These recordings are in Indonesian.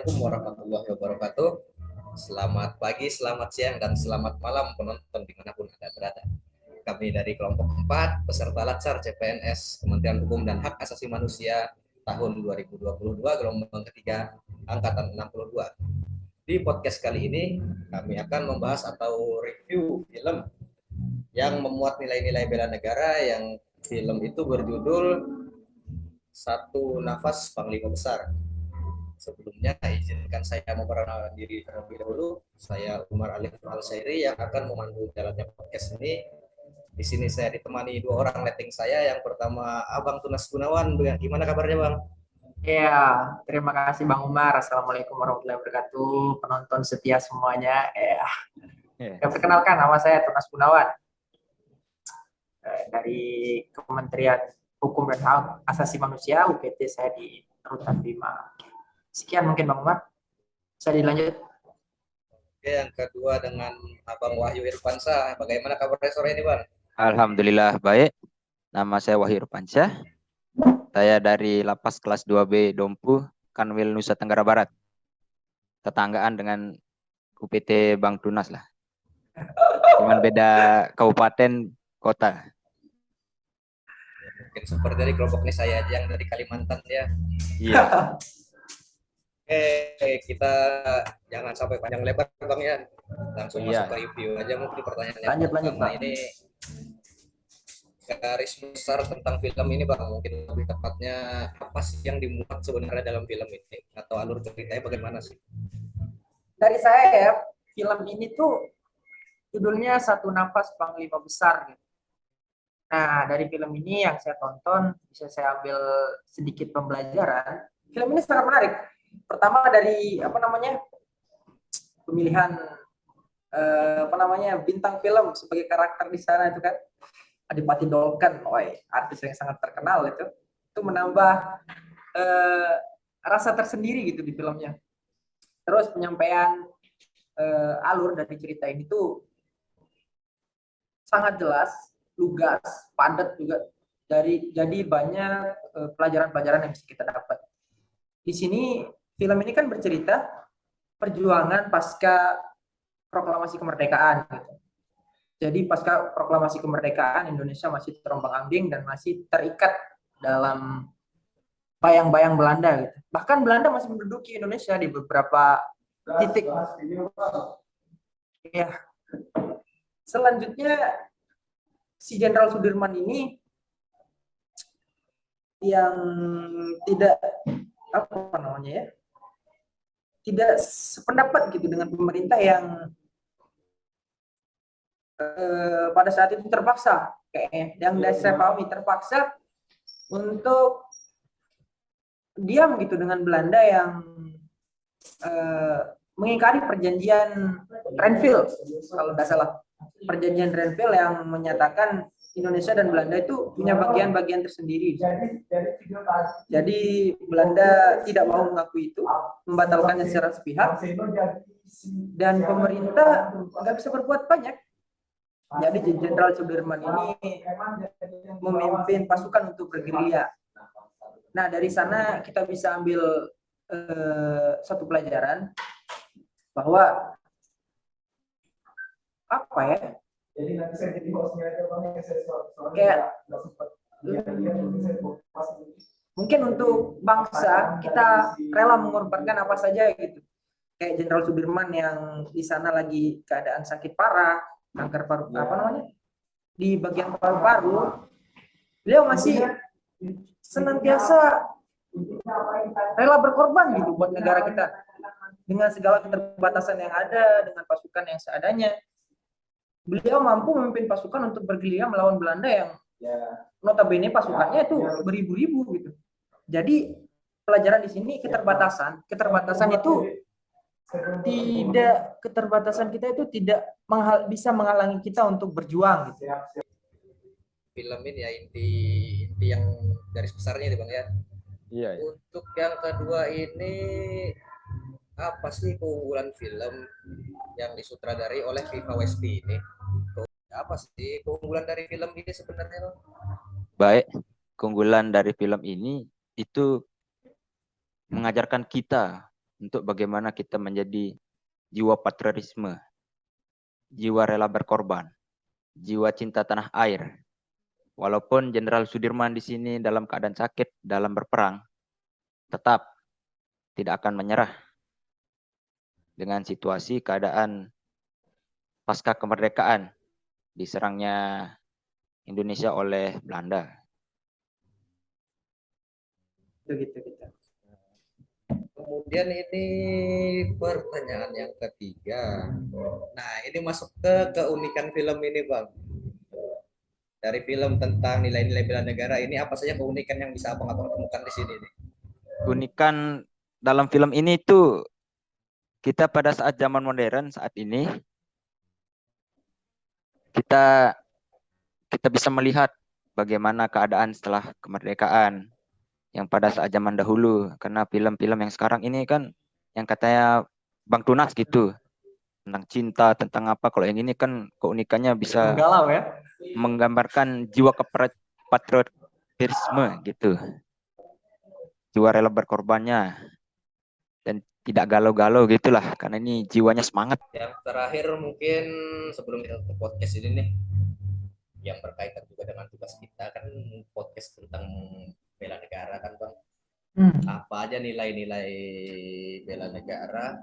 Assalamualaikum warahmatullahi wabarakatuh. Selamat pagi, selamat siang, dan selamat malam penonton dimanapun Anda berada. Kami dari kelompok 4, peserta Latsar CPNS Kementerian Hukum dan Hak Asasi Manusia tahun 2022, gelombang ketiga, angkatan 62. Di podcast kali ini, kami akan membahas atau review film yang memuat nilai-nilai bela negara, yang film itu berjudul Satu Nafas Panglima Besar. Sebelumnya izinkan saya memperkenalkan diri terlebih dahulu. Saya Umar Alif Al-Sairi yang akan memandu jalannya podcast ini. Di sini saya ditemani dua orang letting saya. Yang pertama Abang Tunas Gunawan. Gimana kabarnya Bang? Ya, terima kasih Bang Umar. Assalamualaikum warahmatullahi wabarakatuh. Penonton setia semuanya. Perkenalkan, nama saya Tunas Gunawan dari Kementerian Hukum dan Hak Asasi Manusia, UPT saya di Rutan 5. Sekian mungkin Bang Umar. Bisa dilanjut. Oke, yang kedua dengan Abang Wahyu Irfansyah. Bagaimana kabarnya sore ini Bang? Alhamdulillah baik. Nama saya Wahyu Irfansyah. Saya dari Lapas kelas 2B Dompu, Kanwil Nusa Tenggara Barat. Tetanggaan dengan UPT Bang Tunas lah. Cuman beda kabupaten kota. Mungkin seperti dari kelompok ini saya aja yang dari Kalimantan ya. Iya. Kita jangan sampai panjang lebar Bang ya. Langsung masuk ke review aja mungkin pertanyaannya. Lanjut Bang. Ini garis besar tentang film ini Bang, mungkin lebih tepatnya apa sih yang dimuat sebenarnya dalam film ini, atau alur ceritanya bagaimana sih? Dari saya ya, film ini tuh judulnya Satu Nafas Panglima Besar gitu. Nah, dari film ini yang saya tonton, bisa saya ambil sedikit pembelajaran. Film ini sangat menarik. Pertama dari pemilihan bintang film sebagai karakter di sana itu kan Adipati Dolken, artis yang sangat terkenal itu menambah rasa tersendiri gitu di filmnya. Terus penyampaian alur dari cerita ini tuh sangat jelas, lugas, padat juga. Jadi banyak pelajaran-pelajaran yang bisa kita dapat. Di sini film ini kan bercerita perjuangan pasca proklamasi kemerdekaan. Gitu. Jadi pasca proklamasi kemerdekaan Indonesia masih terombang-ambing dan masih terikat dalam bayang-bayang Belanda. Gitu. Bahkan Belanda masih menduduki Indonesia di beberapa titik. Ya. Selanjutnya si Jenderal Sudirman ini yang tidak tidak sependapat gitu dengan pemerintah yang pada saat itu terpaksa, yang saya pahami terpaksa untuk diam gitu dengan Belanda yang mengingkari perjanjian Renville, kalau tidak salah, perjanjian Renville yang menyatakan Indonesia dan Belanda itu punya bagian-bagian tersendiri. Jadi Belanda tidak mau mengakui itu, membatalkannya secara sepihak, dan pemerintah nggak bisa berbuat banyak. Jadi Jenderal Sudirman ini memimpin pasukan untuk bergerilya. Nah, dari sana kita bisa ambil satu pelajaran bahwa mungkin untuk bangsa kita rela mengorbankan apa saja gitu. Kayak Jenderal Sudirman yang di sana lagi keadaan sakit parah, kanker paru, di bagian paru-paru, beliau masih senantiasa rela berkorban gitu buat negara kita dengan segala keterbatasan yang ada, dengan pasukan yang seadanya. Beliau mampu memimpin pasukan untuk bergerilya melawan Belanda yang notabene pasukannya itu beribu-ribu gitu. Jadi pelajaran di sini keterbatasan kita itu tidak bisa menghalangi kita untuk berjuang gitu. Film ini ya inti yang garis besarnya nih Bang ya. Iya. Untuk yang kedua ini apa sih keunggulan film yang disutradari oleh Viva Westi ini? Apa sih keunggulan dari film ini sebenarnya Bang? Baik, keunggulan dari film ini itu mengajarkan kita untuk bagaimana kita menjadi jiwa patriotisme, jiwa rela berkorban, jiwa cinta tanah air. Walaupun Jenderal Sudirman di sini dalam keadaan sakit dalam berperang, tetap tidak akan menyerah dengan situasi keadaan pasca kemerdekaan diserangnya Indonesia oleh Belanda. Gitu. Kemudian ini pertanyaan yang ketiga. Nah, ini masuk ke keunikan film ini, Bang. Dari film tentang nilai-nilai bela negara ini apa saja keunikan yang bisa abang-abang temukan di sini nih? Keunikan dalam film ini tuh kita pada saat zaman modern saat ini kita bisa melihat bagaimana keadaan setelah kemerdekaan yang pada saat zaman dahulu, karena film-film yang sekarang ini kan yang katanya Bang Tunas gitu tentang cinta, tentang apa. Kalau yang ini kan keunikannya bisa Galau ya. menggambarkan jiwa patriotisme gitu, jiwa rela berkorbannya dan tidak galau-galau gitulah, karena ini jiwanya semangat. Yang terakhir mungkin sebelum kita tutup podcast ini nih, yang berkaitan juga dengan tugas kita kan podcast tentang bela negara kan, Bang. Apa aja nilai-nilai bela negara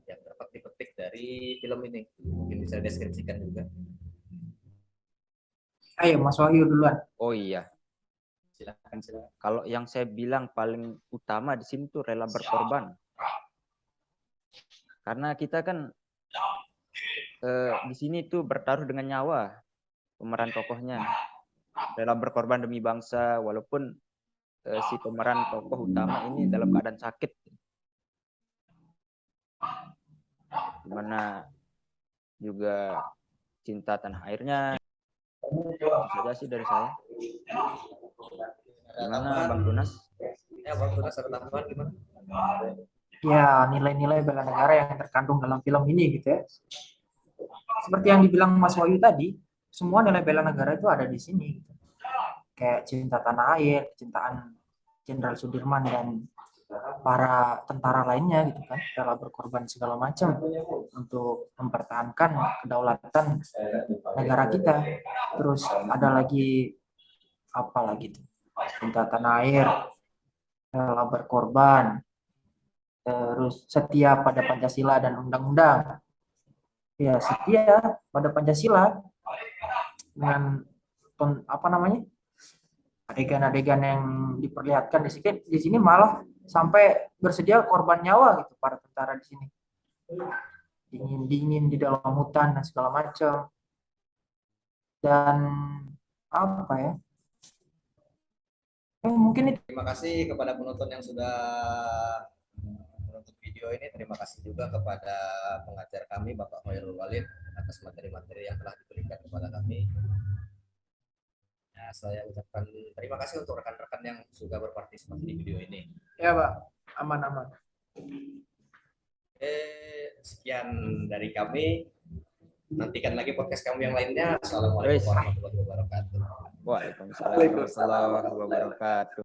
yang dapat dipetik dari film ini? Mungkin bisa deskripsikan juga. Ayo Mas Wahyu duluan. Oh iya, Silakan. kalau yang saya bilang paling utama di sini tuh rela berkorban. Karena kita kan di sini tuh bertaruh dengan nyawa pemeran tokohnya, rela berkorban demi bangsa, walaupun si pemeran tokoh utama ini dalam keadaan sakit, dimana juga cinta tanah airnya. Itu saja sih dari saya. Gimana Bang Tunas? Ya, Bang Tunas ada tambahan gimana? Ya, nilai-nilai bela negara yang terkandung dalam film ini gitu ya. Seperti yang dibilang Mas Wahyu tadi, semua nilai bela negara itu ada di sini. Gitu. Kayak cinta tanah air, kecintaan Jenderal Sudirman dan para tentara lainnya gitu kan, rela berkorban segala macam untuk mempertahankan kedaulatan negara kita. Terus ada lagi apa lagi tuh? Cinta tanah air, rela berkorban, terus setia pada Pancasila dan undang-undang. Ya, setia pada Pancasila dengan apa namanya? Adegan-adegan yang diperlihatkan di sini malah sampai bersedia korban nyawa gitu para tentara di sini. Dingin-dingin di dalam hutan dan segala macam. Dan apa ya? Mungkin itu. Terima kasih kepada penonton yang sudah menonton video ini. Terima kasih juga kepada pengajar kami Bapak Khairul Walid atas materi-materi yang telah diberikan kepada kami. Ya, saya ucapkan terima kasih untuk rekan-rekan yang sudah berpartisipasi di video ini. Ya, Pak. Aman-aman. Sekian dari kami. Nantikan lagi podcast kami yang lainnya. Assalamualaikum warahmatullahi wabarakatuh. Waalaikumsalam warahmatullahi wabarakatuh.